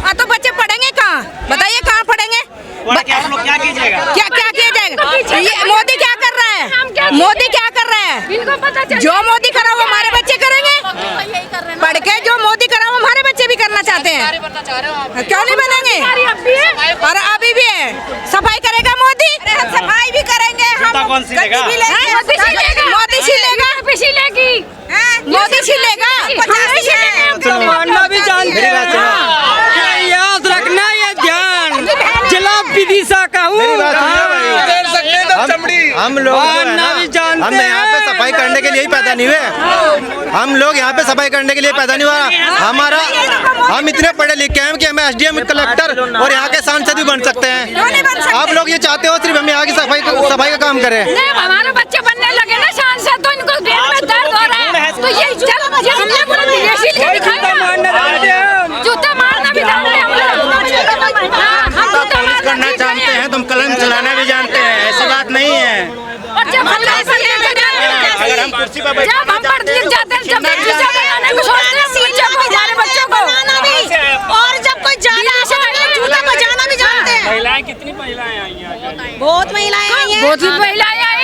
हाँ तो बच्चे पढ़ेंगे कहाँ, बताइए कहाँ पढ़ेंगे? क्या कीजिएगा? क्या किया जाएगा? ये मोदी क्या कर रहा है? मोदी क्या कर रहा है? जो मोदी करा वो हमारे बच्चे करेंगे। पढ़ के जो मोदी करा वो हमारे बच्चे भी करना चाहते हैं। क्यों नहीं बनेंगे? और अभी भी है, सफाई करेगा मोदी, सफाई भी करेंगे हम। कौन सिलेगा? मोदी सिलेगा, मोदी सिलेगा। मानना भी जानते हैं, याद रखना ये ध्यान, जिला विदिशा का हूँ। हम लोग हम यहाँ पे सफाई करने के लिए ही पैदा नहीं हुए। हम लोग यहाँ पे सफाई करने के लिए पैदा नहीं हुआ। हमारा हम इतने पढ़े लिखे हैं कि हमें एसडीएम, कलेक्टर और यहाँ के सांसद भी बन सकते हैं। आप लोग ये चाहते हो सिर्फ हम यहाँ की सफाई का काम करें? हमारे बच्चे बनने लगे ना सांसद, तो इनको पेट में दर्द हो रहा है, तो ये हमने पूरा विदेशी लेके दिखाया। जूते मारना भी जानते हैं हम पुलिस करना जानते हैं, तुम कलम चलाना भी जानते हैं, ऐसी बात नहीं है। और जब हम अगर हम कुर्सी पर जब हम पढ़ लिख जाते हैं, जब हमारे बच्चों को, और जब कोई जाना जूता बजाना भी जानते हैं। महिलाएं, कितनी महिलाएं आई हैं? बहुत महिलाएं आई हैं। बहुत महिलाएं आई।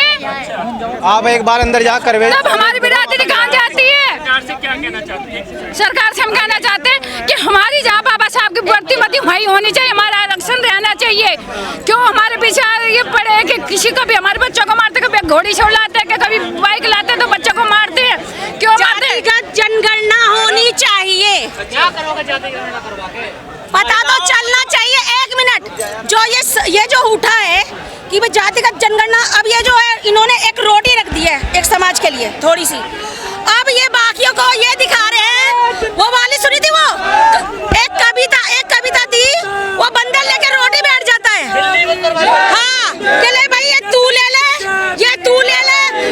आप एक बार अंदर जा कर तब हमारी बिरादरी कहाँ जाती है? सरकार से क्या कहना चाहते हैं? सरकार से हम कहना चाहते हैं कि हमारी जहाँ बाबा साहब की प्रतिमति वही होनी चाहिए, हमारा आरक्षण रहना चाहिए। क्यों हमारे पीछे ये पड़े हैं कि किसी को भी हमारे बच्चों को मारते, कभी घोड़ी छोड़ लाते हैं, कभी बाइक लाते हैं तो बच्चों को मारते हैं। क्यों मारते हैं? जनगणना होनी चाहिए। क्या करोगे जनगणना करवा के? पता तो चलना चाहिए। एक मिनट, जो ये जो उठा है कि वो जातिगत जनगणना, अब ये जो है इन्होंने एक रोटी रख दी है एक समाज के लिए थोड़ी सी, अब ये बाकियों को ये दिखा रहे हैं। वो वाली सुनी थी, वो एक कविता थी, वो बंदर लेके रोटी बैठ जाता है। हाँ, ले भाई ये तू ले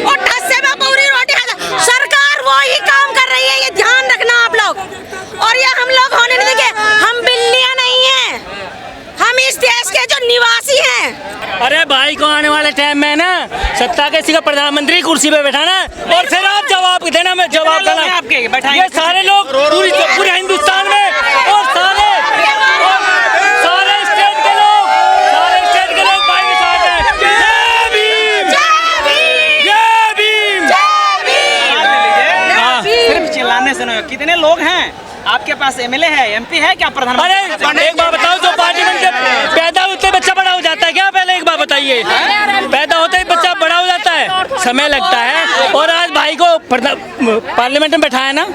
और ठस्से में पूरी रोटी खा। सरकार वो ही काम कर रही है, ये ध्यान रखना आप लोग। और ये हम लोग होने नहीं देंगे, हम बिल्लियां नहीं हैं, हम इस देश के जो निवासी हैं। अरे भाई को आने वाले टाइम में ना सत्ता के सिर्फ प्रधानमंत्री कुर्सी पे बैठाना और फिर आप जवाब देना। मैं जवाब देना आपके ये सारे लोग पूरे हिंदुस्तान में और सारे स्टेट के लोग भाई के साथ हैं। जय भीम, जय भीम। सिर्फ चिल्लाने से नहीं, कितने लोग हैं आपके पास? एमएलए है, एमपी है क्या? प्रधानमंत्री? अरे एक बार बताओ, जो पार्लियामेंट से पैदा होते बच्चा बड़ा हो जाता है क्या? पहले एक बार बताइए, पैदा होते ही बच्चा बड़ा हो जाता है? समय लगता है। और आज भाई को पार्लियामेंट में बैठाया ना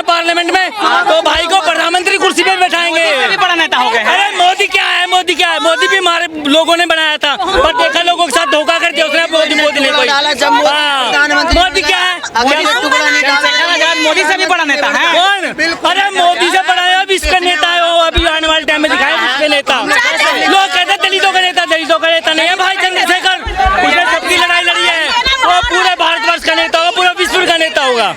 पार्लियामेंट में, तो भाई को प्रधानमंत्री कुर्सी पे बैठाएंगे। बड़ा नेता हो गए। अरे मोदी क्या है? मोदी भी हमारे लोगों ने बनाया था, पर देखा लोगों के साथ धोखा कर दिया उसने। मोदी नहीं कोई। मोदी क्या है? मोदी से भी बड़ा नेता है कौन? अरे मोदी से बड़ा है, इसका नेता है वो। अभी आने वाले टाइम में दिखाया इसके नेता। लोग कहते दलितों का नेता नहीं है भाई। चंद्रशेखर, उसने सबकी लड़ाई लड़ी है, वो पूरे भारतवर्ष का नेता होगा, पूरा विश्व का नेता होगा।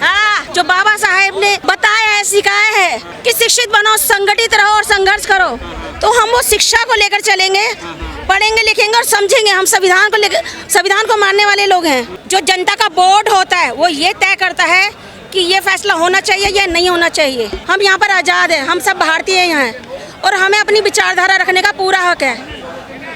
जो बाबा साहेब ने बताया है, सिखाया है कि शिक्षित बनो, संगठित रहो और संघर्ष करो, तो हम वो शिक्षा को लेकर चलेंगे, पढ़ेंगे लिखेंगे और समझेंगे। हम संविधान को लेकर, संविधान को मानने वाले लोग हैं। जो जनता का बोर्ड होता है वो ये तय करता है कि ये फैसला होना चाहिए या नहीं होना चाहिए। हम यहाँ पर आज़ाद हैं, हम सब भारतीय हैं और हमें अपनी विचारधारा रखने का पूरा हक है।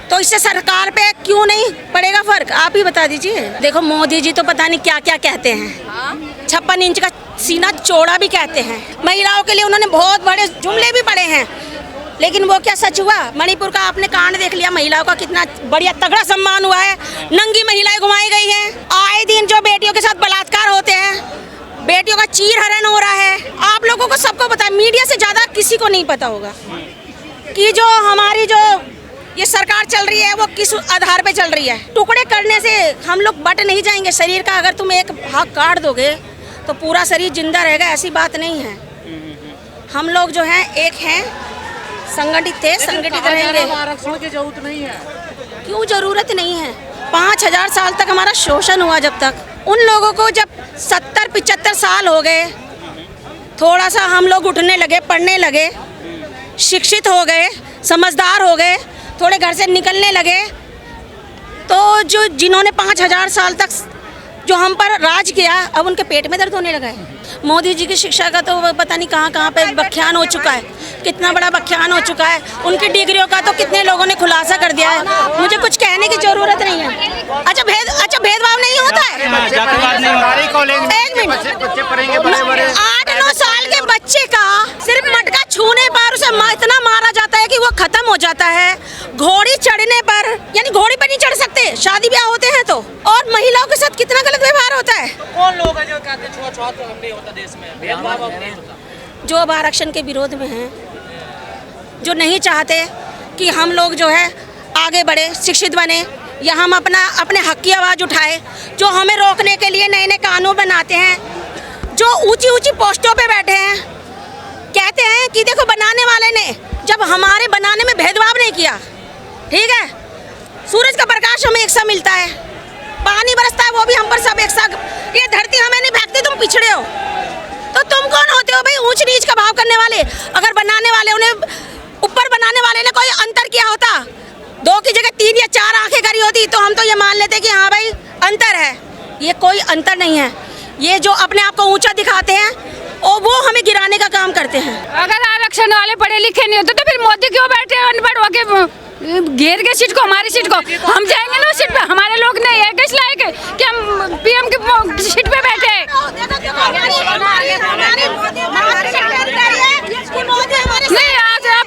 तो इससे सरकार पे क्यों नहीं पड़ेगा फर्क? आप ही बता दीजिए। देखो मोदी जी तो पता नहीं क्या क्या कहते हैं, 56 इंच का सीना चौड़ा भी कहते हैं। महिलाओं के लिए उन्होंने बहुत बड़े जुमले भी पड़े हैं, लेकिन वो क्या सच हुआ? मणिपुर का आपने कांड देख लिया, महिलाओं का कितना बढ़िया तगड़ा सम्मान हुआ है, नंगी महिलाएं घुमाई गई हैं। आए दिन जो बेटियों के साथ बलात्कार होते हैं, बेटियों का चीर हरण हो रहा है। आप लोगों को सबको पता है, मीडिया से ज्यादा किसी को नहीं पता होगा कि जो हमारी जो ये सरकार चल रही है वो किस आधार पे चल रही है। टुकड़े करने से हम लोग बट नहीं जाएंगे शरीर का। अगर तुम एक भाग काट दोगे तो पूरा शरीर जिंदा रहेगा, ऐसी बात नहीं है। हम लोग जो हैं एक हैं, संगठित थे, संगठित रहेंगे। आरक्षण की जरूरत नहीं है। क्यों जरूरत नहीं है? 5000 साल तक हमारा शोषण हुआ। जब तक उन लोगों को जब 70-75 साल हो गए, थोड़ा सा हम लोग उठने लगे, पढ़ने लगे, शिक्षित हो गए, समझदार हो गए, थोड़े घर से निकलने लगे, तो जो जिन्होंने 5000 साल तक जो हम पर राज किया, अब उनके पेट में दर्द होने लगा है। मोदी जी की शिक्षा का तो पता नहीं कहाँ पे व्याख्यान हो चुका है। कितना बड़ा बख्यान हो चुका है। उनकी डिग्रियों का तो कितने लोगों ने खुलासा कर दिया है, मुझे कुछ कहने की जरूरत नहीं है। अच्छा भेदभाव नहीं होता है। जातिवाद नहीं होता। एक मिनट, 8-9 साल के बच्चे का सिर्फ मटका छूने पर उसे इतना मारा जाता है कि वो खत्म हो जाता है। घोड़ी चढ़ने पर, यानी घोड़ी पर नहीं चढ़ सकते, शादी ब्याह होते हैं तो, और महिलाओं के साथ कितना गलत व्यवहार होता है। कौन लोग हैं जो कहते हैं छुआछूत नहीं होता देश में, भेदभाव नहीं होता? जो अब आरक्षण के विरोध में हैं, जो नहीं चाहते कि हम लोग जो है आगे बढ़े, शिक्षित बने, या हम अपने हक की आवाज़ उठाए, जो हमें रोकने के लिए नए नए कानून बनाते हैं, जो ऊंची ऊंची पोस्टों पे बैठे हैं, कहते हैं कि देखो बनाने वाले ने जब हमारे बनाने में भेदभाव नहीं किया, ठीक है, सूरज का प्रकाश हमें एक सा मिलता है, पानी बरसता है वो भी हम पर सब एक सा, ये धरती हमें नहीं फेंकती, तुम पिछड़े हो, तो तुम कौन होते हो भाई ऊंच नीच का भाव करने वाले? अगर बनाने वाले, उन्हें ऊपर बनाने वाले ने कोई अंतर किया होता, 2 की जगह 3 या 4 आंखें करी होती, तो हम तो ये मान लेते कि हाँ भाई अंतर है। ये कोई अंतर नहीं है। ये जो अपने आप को ऊंचा दिखाते हैं और वो हमें गिराने का काम करते हैं। अगर आरक्षण वाले पढ़े लिखे नहीं होते तो फिर मोदी क्यों बैठे अनपढ़ होके घेर के सीट को, हमारी सीट को? हम जाएंगे ना उस सीट पे, हमारे लोग नहीं है किस लायक कि हम पीएम की सीट पे बैठे।